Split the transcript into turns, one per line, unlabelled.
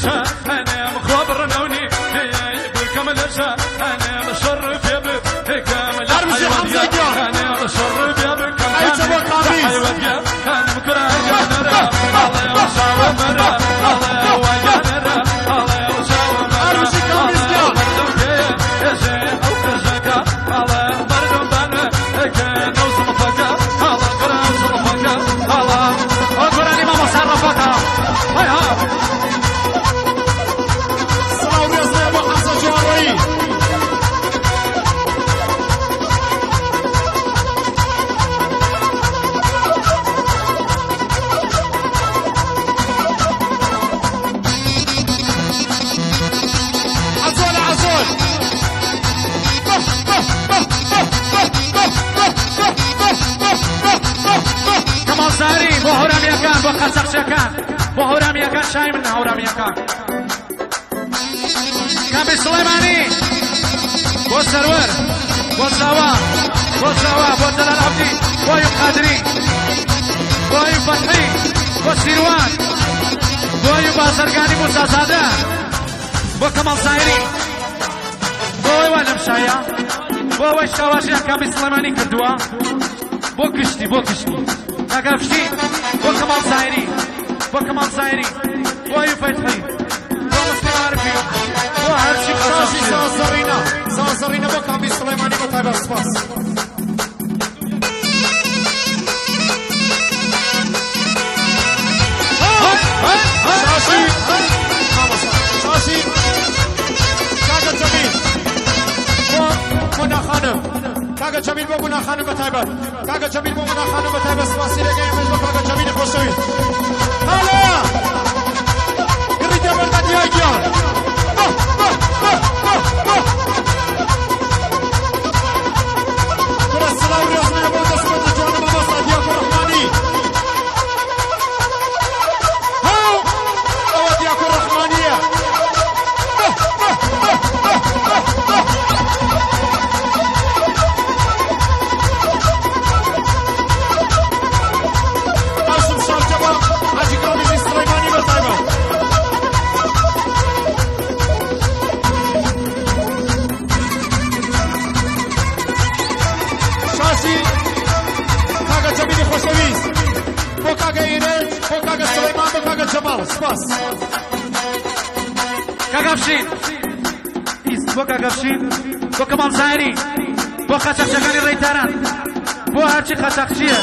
لشا انا مخبر نوني بالكمل لشا انا مشرف يا بالكمل
ارمزي حمزه جان
انا مشرف يا بالكمل
اي تبغى قميص
انا بكره جانرا الله يا وشاو مرا الله يا وجانرا الله يا وشاو مرا
ارمزي قميص جان
يا زين او كزكا الله مردم بنا كان نوصل فكا الله قرا وصل فكا الله اقرا ما مصرفك هاي ها
صلاة يا ابو حمزه جاري
كمال زاري بو هرامية كان بو خسخشة كان بو هرامية كان شاي منها هرامية كان كابي سليماني بو سرور بو زوا بو دلال عبدي بو يوم قادري بو يوم فتحي بو سيروان بو يوم بازرگاني موسى زاده بو كمال زاري بو وانم شايا بو وشتاواشي كابي سليماني كردوا بو كشتي نقفشتي بو كمال زايري بو بو يفتحي بو مسلم عارفي بو هرشي
شاشي زازرينا بو كامي سليماني بو تايبر سباس شاشي كاكا جميل بو منا خانم كاكا جميل بو منا خانم بتايبر كاكا جميل بو منا خانم بتايبر سباسي لگه امروز بو كاكا جميل خوشوی حالا گریده بردادی های گیان برا سلاو ریاضمه بو دسمت جوان ماما سادیاکو رحمانی هاو او دیاکو رحمانیه سپاس
كاغافشين بو كاغافشين بو كمال زايري بو خشخشگاني ريتاران بو هرچی خشخشيه